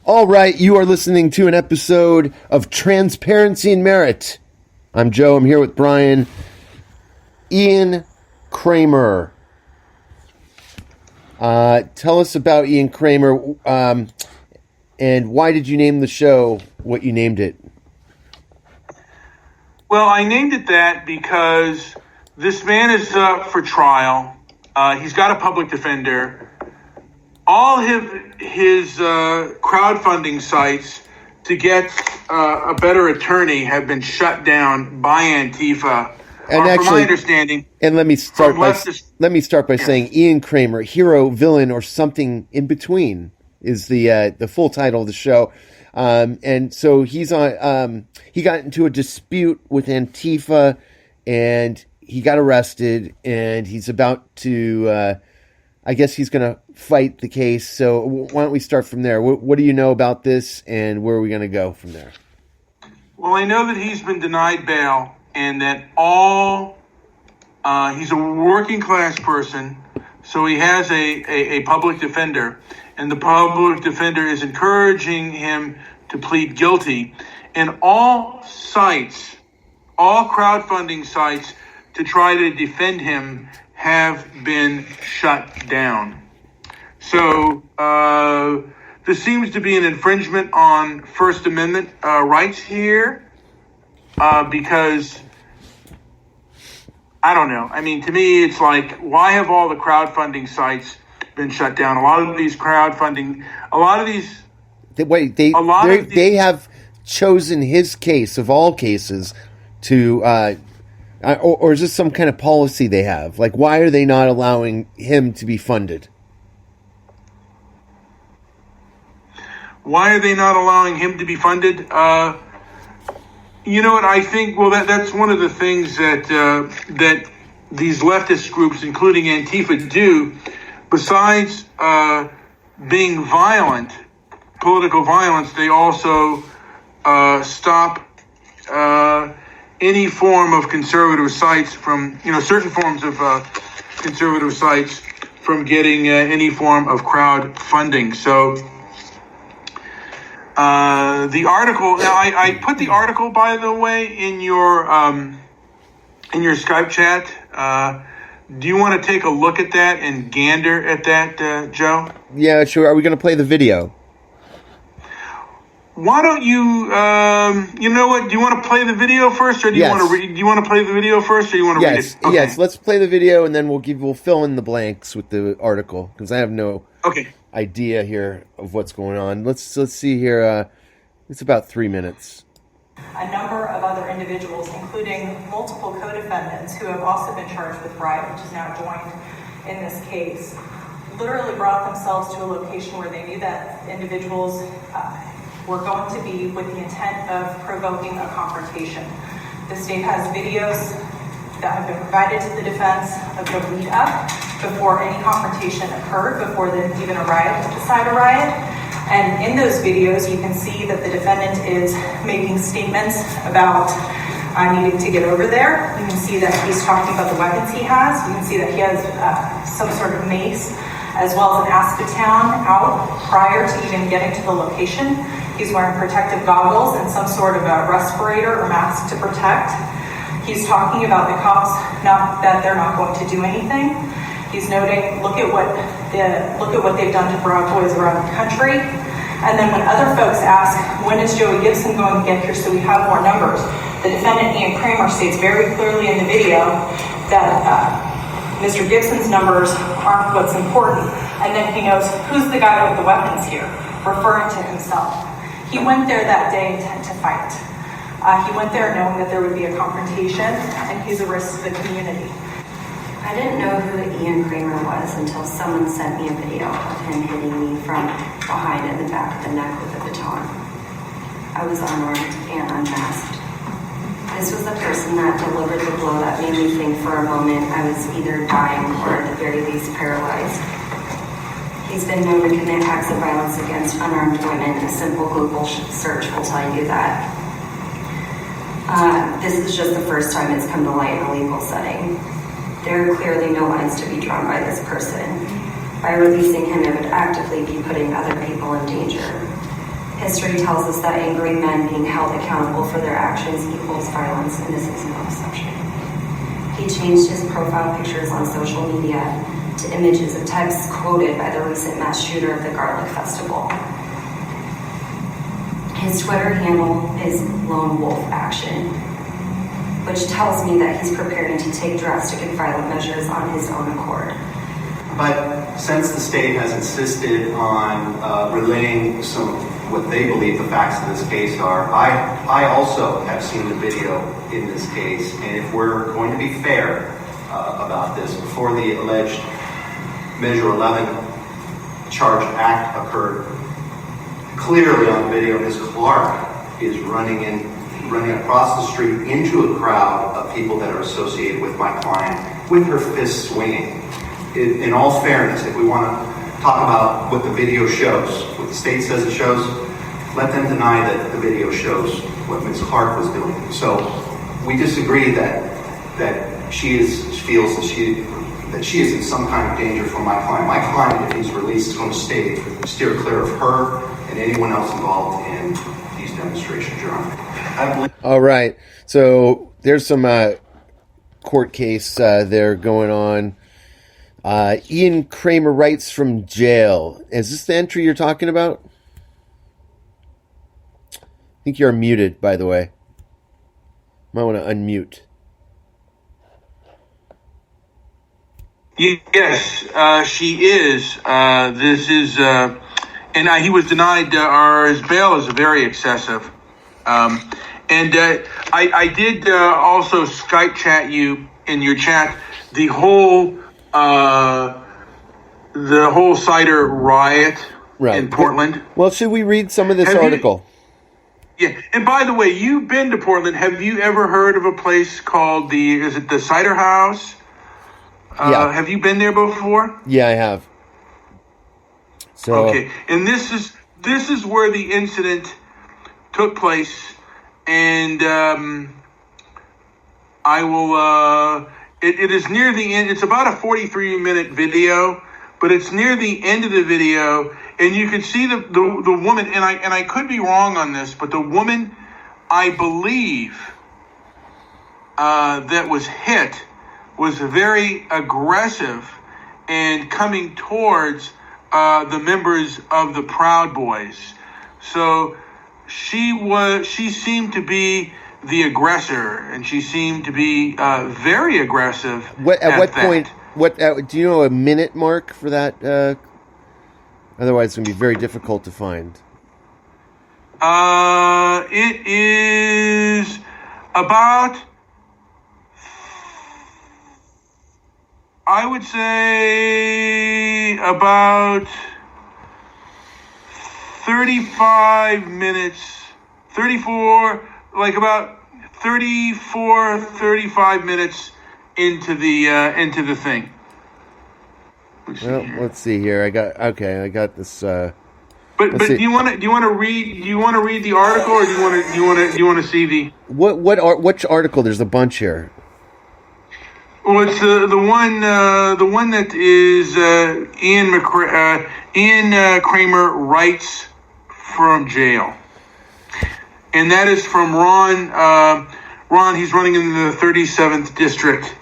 All right, you are listening to an episode of Transparency and Merit. I'm Joe. I'm here with Brian. Ian Kramer. Tell us about Ian Kramer, and why did you name the show what you named it? Well, I named it that because this man is up for trial. He's got a public defender. All his crowdfunding sites to get a better attorney have been shut down by Antifa. And actually, from my understanding, and let me start by saying Ian Kramer, hero, villain, or something in between is the full title of the show. And so he's on. He got into a dispute with Antifa, and he got arrested, and he's about to. I guess he's going to fight the case. So why don't we start from there? What do you know about this, and where are we going to go from there? Well, I know that he's been denied bail, and that he's a working class person, so he has a public defender, and the public defender is encouraging him to plead guilty. And all crowdfunding sites to try to defend him have been shut down. So this seems to be an infringement on First Amendment rights here because, I don't know. I mean, to me, it's like, why have all the crowdfunding sites been shut down? They have chosen his case of all cases to... Or is this some kind of policy they have? Like, why are they not allowing him to be funded? Why are they not allowing him to be funded? You know what? I think, well, that's one of the things that these leftist groups, including Antifa, do. Besides being violent, political violence, they also stop any form of conservative sites from, certain forms of conservative sites from getting any form of crowdfunding. So the article, now I put the article, by the way, in your Skype chat. Do you want to take a look at that and gander at that, Joe? Yeah, sure. Are we going to play the video? Why don't you? You know what? Do you want to play the video first, or do you want to read? Do you want to play the video first, or you want to read it? Okay. Yes. Let's play the video, and then we'll fill in the blanks with the article because I have no idea here of what's going on. Let's see here. It's about 3 minutes. A number of other individuals, including multiple co-defendants who have also been charged with riot, which is now joined in this case, literally brought themselves to a location where they knew that individuals were going to be with the intent of provoking a confrontation. The state has videos that have been provided to the defense of the lead up before any confrontation occurred, before there even arrived to decide a riot. And in those videos, you can see that the defendant is making statements about needing to get over there. You can see that he's talking about the weapons he has. You can see that he has some sort of mace, as well as an acetone out prior to even getting to the location. He's wearing protective goggles and some sort of a respirator or mask to protect. He's talking about the cops, not that they're not going to do anything. He's noting, look at what they've done to Proud Boys around the country. And then when other folks ask, when is Joey Gibson going to get here so we have more numbers? The defendant, Ian Kramer, states very clearly in the video that Mr. Gibson's numbers aren't what's important. And then he knows, who's the guy with the weapons here, referring to himself. He went there that day intent to fight. He went there knowing that there would be a confrontation, and he's a risk to the community. I didn't know who Ian Kramer was until someone sent me a video of him hitting me from behind in the back of the neck with a baton. I was unarmed and unmasked. This was the person that delivered the blow that made me think for a moment I was either dying or at the very least paralyzed. He's been known to commit acts of violence against unarmed women. A simple Google search will tell you that. This is just the first time it's come to light in a legal setting. There are clearly no lines to be drawn by this person. By releasing him, it would actively be putting other people in danger. History tells us that angry men being held accountable for their actions equals violence, and this is no exception. He changed his profile pictures on social media to images of texts quoted by the recent mass shooter of the Garlic Festival. His Twitter handle is Lone Wolf Action, which tells me that he's preparing to take drastic and violent measures on his own accord. But since the state has insisted on relaying what they believe the facts of this case are, I also have seen the video in this case, and if we're going to be fair about this, before the alleged Measure 11 charge act occurred, clearly on the video, Ms. Clark is running across the street into a crowd of people that are associated with my client with her fist swinging. In all fairness, if we want to talk about what the video shows, what the state says it shows, let them deny that the video shows what Ms. Clark was doing. So we disagree that she feels that she is in some kind of danger from my client. My client, if he's released, is going to steer clear of her and anyone else involved in these demonstrations, Your Honor. All right. So there's some court case there going on. Ian Kramer writes from jail. Is this the entry you're talking about? I think you're muted, by the way. Might want to unmute. Yes, she is. This is, and he was denied, his bail is very excessive. I did also Skype chat you in your chat the whole cider riot in Portland. Well, should we read some of this article? Yeah, and by the way, you've been to Portland. Have you ever heard of a place called the Cider House? Yeah. Have you been there before? Yeah, I have. So okay, and this is where the incident took place, and I will. It is near the end. It's about a 43-minute video, but it's near the end of the video, and you can see the woman. And I could be wrong on this, but the woman, I believe, that was hit was very aggressive and coming towards the members of the Proud Boys. So she seemed to be the aggressor, and she seemed to be very aggressive. At what point? Do you know a minute mark for that? Otherwise, it's going to be very difficult to find. It is about, I would say, about 35 minutes, 35 minutes into the thing. Let's see here. I got this. But do you want to read the article, or do you want to see the which article? There's a bunch here. Well, it's the one that is Ian Kramer writes from jail, and that is from Ron. Ron, he's running in the 37th district,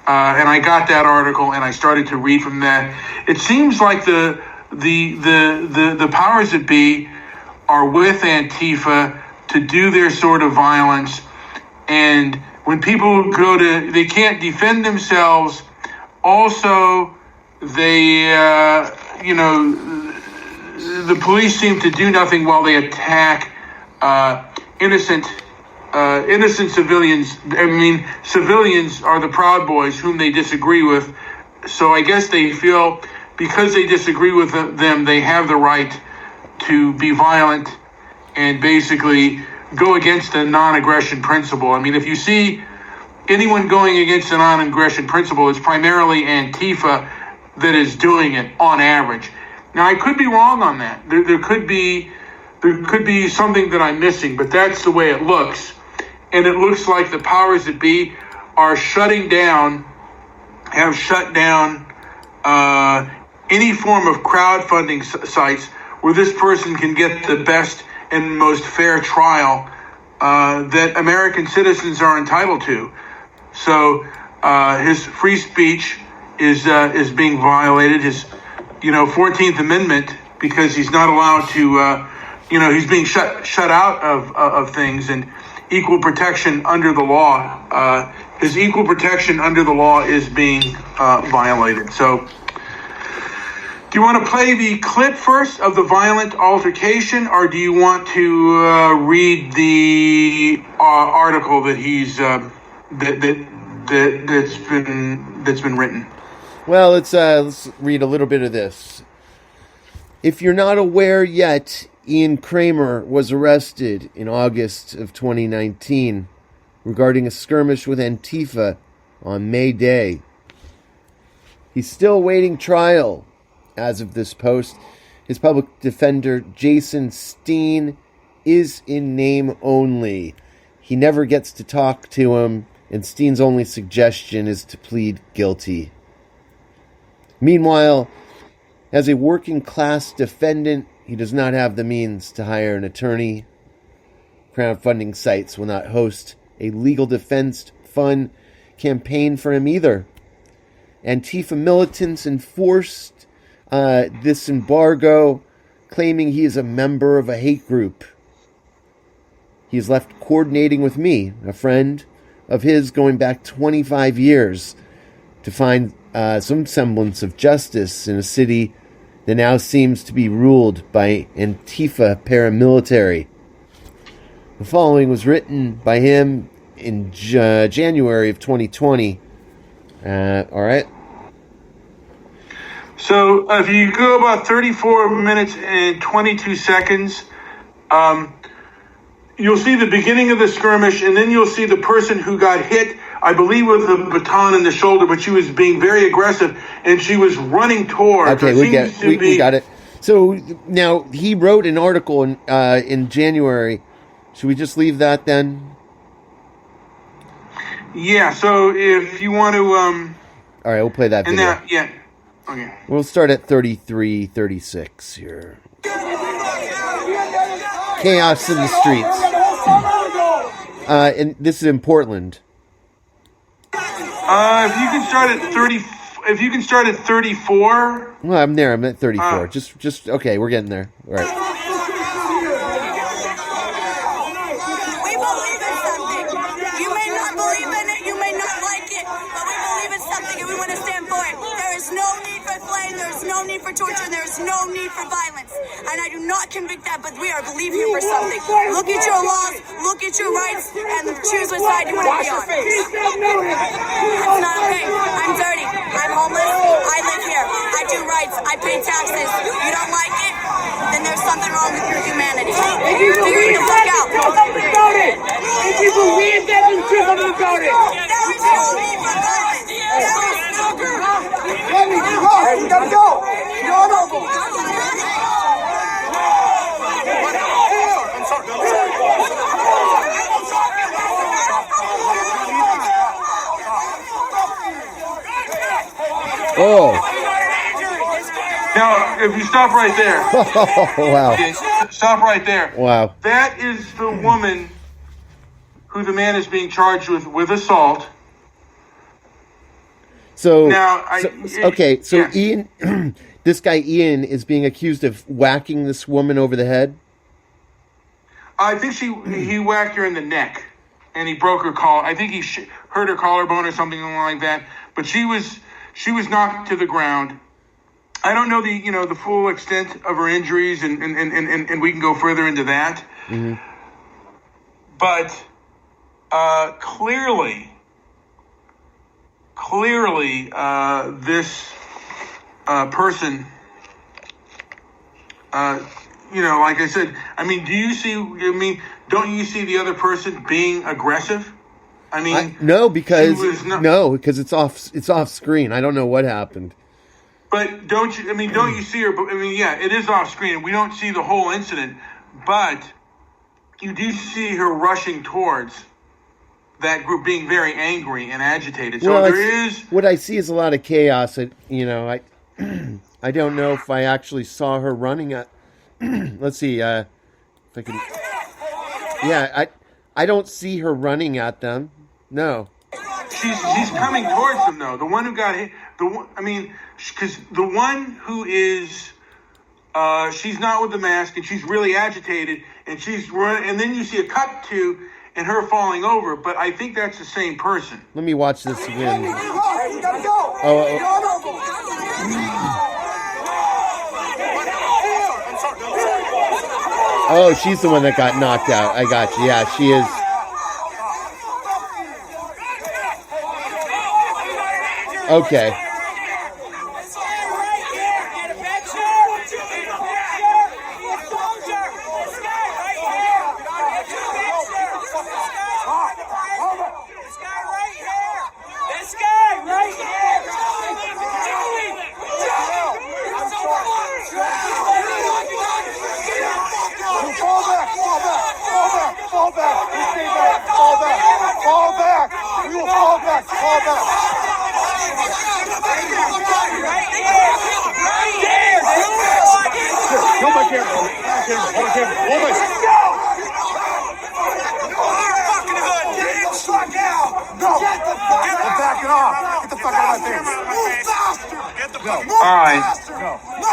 and I got that article and I started to read from that. It seems like the powers that be are with Antifa to do their sort of violence, and when people they can't defend themselves. Also, they, the police seem to do nothing while they attack innocent civilians. I mean, civilians are the Proud Boys, whom they disagree with. So I guess they feel because they disagree with them, they have the right to be violent and basically go against the non-aggression principle. I mean, if you see anyone going against the non-aggression principle, it's primarily Antifa that is doing it on average. Now, I could be wrong on that. There could be something that I'm missing, but that's the way it looks. And it looks like the powers that be are have shut down any form of crowdfunding sites where this person can get the best and most fair trial that American citizens are entitled to. So his free speech is being violated. His 14th Amendment, because he's not allowed to. He's being shut out of things, and equal protection under the law. His equal protection under the law is being violated. So, do you want to play the clip first of the violent altercation, or do you want to read the article that he's that's been written? Well, let's read a little bit of this. If you're not aware yet, Ian Kramer was arrested in August of 2019 regarding a skirmish with Antifa on May Day. He's still awaiting trial as of this post. His public defender, Jason Steen, is in name only. He never gets to talk to him, and Steen's only suggestion is to plead guilty. Meanwhile, as a working-class defendant, he does not have the means to hire an attorney. Crowdfunding sites will not host a legal defense fund campaign for him either. Antifa militants enforced this embargo, claiming he is a member of a hate group. He is left coordinating with me, a friend of his going back 25 years, to find some semblance of justice in a city that now seems to be ruled by Antifa paramilitary. The following was written by him in January of 2020. All right. So if you go about 34 minutes and 22 seconds, you'll see the beginning of the skirmish, and then you'll see the person who got hit, I believe, with a baton in the shoulder, but she was being very aggressive, and she was running towards. Okay, we got it. So now he wrote an article in January. Should we just leave that then? Yeah. So if you want to, all right, we'll play that video. Yeah. Okay. We'll start at 33:36 here. Chaos in the streets. And this is in Portland. If you can start at 30, if you can start at 34. Well, I'm there. I'm at 34. Just okay. We're getting there. All right. We believe in something. You may not believe in it. You may not like it, but we believe in something, and we want to stand for it. There is no need for flame. There is no need for torture. There is no need for violence. And I do not convict that, but we are believing for something. Look at your laws, look at your rights, and choose what side you want to be on. It's not okay. I'm dirty. I'm homeless. I live here. I do rights. I pay taxes. You don't like it? Then there's something wrong with your humanity. Figure the fuck out. If you believe that, then do something about it. There is no need for violence. There is no Hey, we gotta go. Oh. Now, if you stop right there. Oh, wow. Okay, stop right there. Wow. That is the woman who the man is being charged with assault. So Now, so yeah. Ian, this guy Ian is being accused of whacking this woman over the head. I think he whacked her in the neck, and he broke her collar. I think he hurt her collarbone or something like that. But she was knocked to the ground. I don't know the full extent of her injuries, and we can go further into that. Mm-hmm. But clearly, this person, like I said, I mean, don't you see the other person being aggressive? I mean, no, because it's off screen. I don't know what happened. But don't you see her? I mean, yeah, it is off screen. We don't see the whole incident, but you do see her rushing towards that group, being very angry and agitated. So what I see is a lot of chaos. I don't know if I actually saw her running at. Let's see. If If I can, yeah, I don't see her running at them. No. She's coming towards them though. The one who got hit. Because the one who is, she's not with the mask and she's really agitated and she's running. And then you see a cut to and her falling over. But I think that's the same person. Let me watch this again. Oh, she's the one that got knocked out. I got you. Yeah, she is. Okay.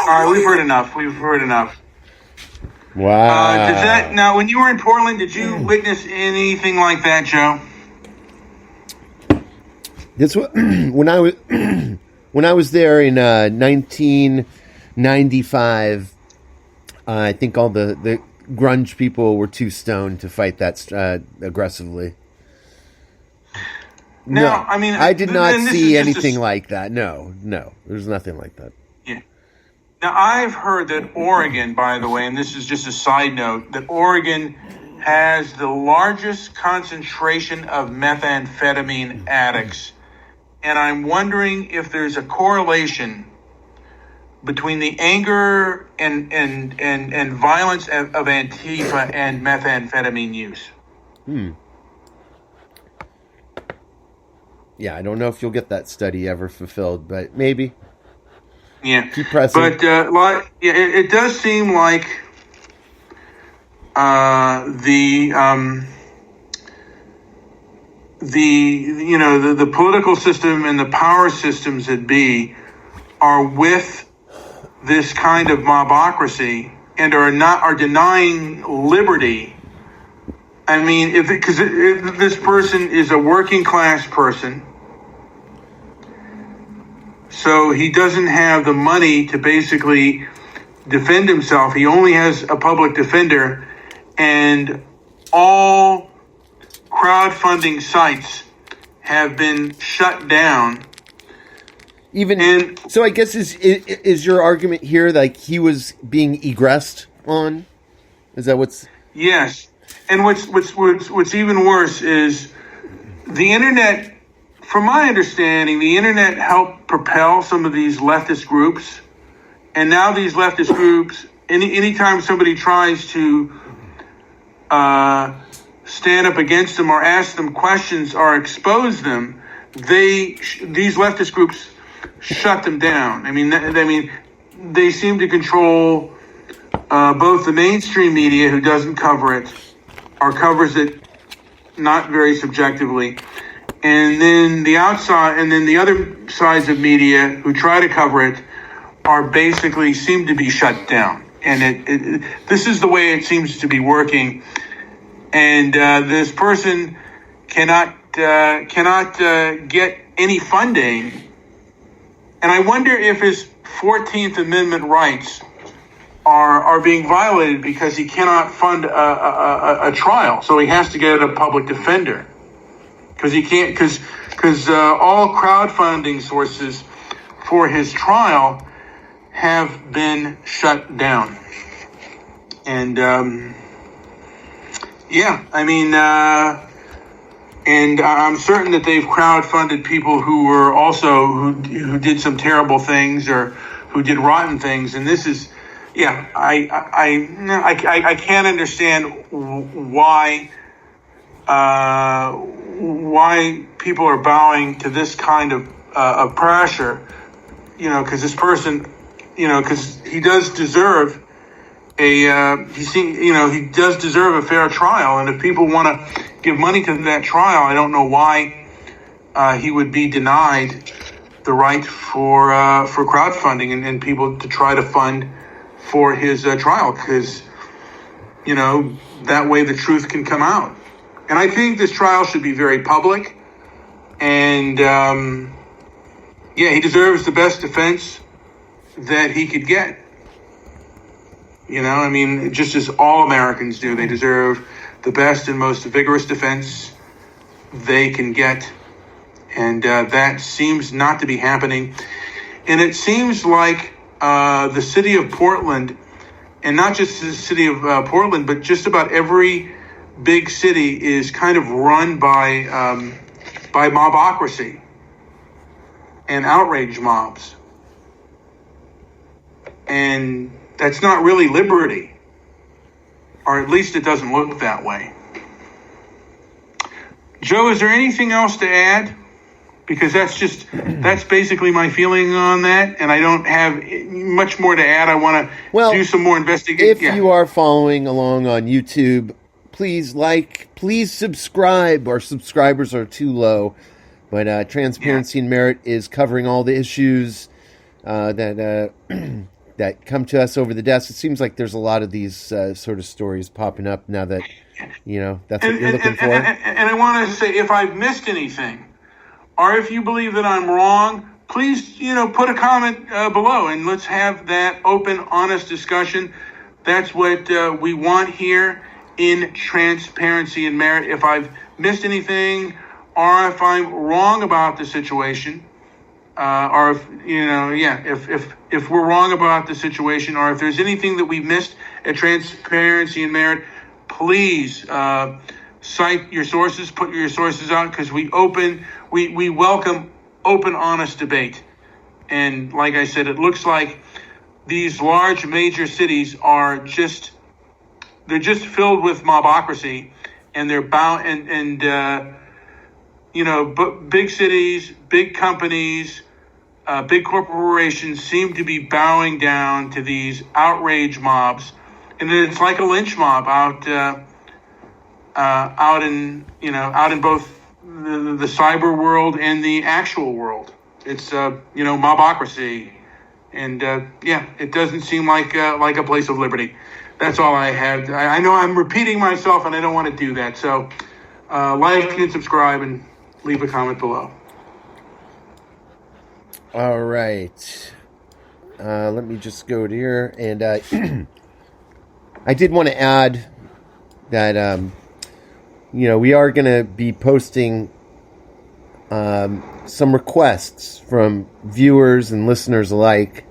All right, we've heard enough. Wow. Now, when you were in Portland, did you witness anything like that, Joe? This when I was there in 1995. I think all the grunge people were too stoned to fight that aggressively. Now, no, I did not see anything like that. No, there's nothing like that. Yeah. Now, I've heard that Oregon, by the way, and this is just a side note, that Oregon has the largest concentration of methamphetamine addicts. And I'm wondering if there's a correlation between the anger and violence of Antifa and methamphetamine use. Yeah, I don't know if you'll get that study ever fulfilled, but maybe. Yeah. Keep pressing. But it does seem like the political system and the power systems that be are with this kind of mobocracy and are denying liberty. I mean, because this person is a working class person, so he doesn't have the money to basically defend himself. He only has a public defender, and all crowdfunding sites have been shut down. So I guess is your argument here like he was being egressed on? Is that what's? Yes. And what's even worse is the internet. From my understanding, the internet helped propel some of these leftist groups, and now these leftist groups, anytime somebody tries to stand up against them or ask them questions or expose them, these leftist groups shut them down. I mean, they seem to control both the mainstream media, who doesn't cover it, or covers it not very subjectively, and then the outside, and then the other sides of media who try to cover it are basically seem to be shut down. And this is the way it seems to be working. And this person cannot get any funding. And I wonder if his 14th Amendment rights are being violated because he cannot fund a trial. So he has to get a public defender. Because he can't, because all crowdfunding sources for his trial have been shut down. And and I'm certain that they've crowdfunded people who were also who did some terrible things or who did rotten things. And this is, I can't understand why people are bowing to this kind of pressure, because this person, because he does deserve he does deserve a fair trial. And if people want to give money to that trial, I don't know why he would be denied the right for crowdfunding and people to try to fund for his trial, because that way the truth can come out. And I think this trial should be very public. And he deserves the best defense that he could get. Just as all Americans do, they deserve the best and most vigorous defense they can get. And that seems not to be happening. And it seems like the city of Portland, and not just the city of Portland, but just about every big city is kind of run by mobocracy and outrage mobs. And that's not really liberty, or at least it doesn't look that way. Joe, is there anything else to add? Because that's basically my feeling on that, and I don't have much more to add. I want to do some more investigating. If you are following along on YouTube, please subscribe. Our subscribers are too low, but Transparency and Merit is covering all the issues that come to us over the desk. It seems like there's a lot of these sort of stories popping up now that that's what you're looking for. And I want to say, if I've missed anything, or if you believe that I'm wrong, please, put a comment below, and let's have that open, honest discussion. That's what we want here in Transparency and Merit. If I've missed anything, or if I'm wrong about the situation, or if we're wrong about the situation, or if there's anything that we've missed at Transparency and Merit, please cite your sources, put your sources out, because we welcome open, honest debate. And like I said, it looks like these large major cities are just filled with mobocracy, and they're bound big cities, big companies, big corporations seem to be bowing down to these outrage mobs, and it's like a lynch mob out in both the cyber world and the actual world. It's mobocracy, and it doesn't seem like a place of liberty. That's all I had. I know I'm repeating myself, and I don't want to do that. So like and subscribe and leave a comment below. All right. Let me just go to here. And I did want to add that, we are going to be posting some requests from viewers and listeners alike.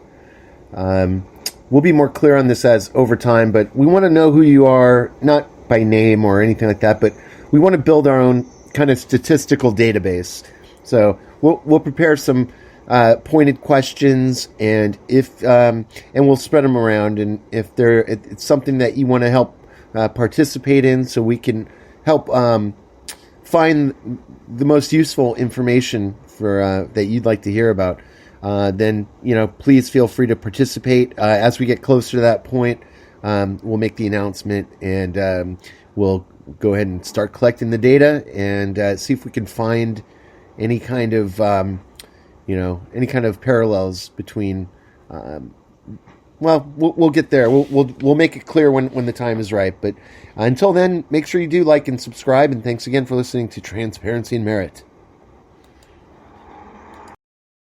We'll be more clear on this as over time, but we want to know who you are, not by name or anything like that, but we want to build our own kind of statistical database. So we'll prepare some pointed questions, and and we'll spread them around. And if it's something that you want to help participate in, so we can help find the most useful information for that you'd like to hear about, then please feel free to participate. As we get closer to that point, we'll make the announcement, and we'll go ahead and start collecting the data and see if we can find any kind of parallels between. We'll get there. We'll make it clear when the time is right. But until then, make sure you do like and subscribe. And thanks again for listening to Transparency and Merit.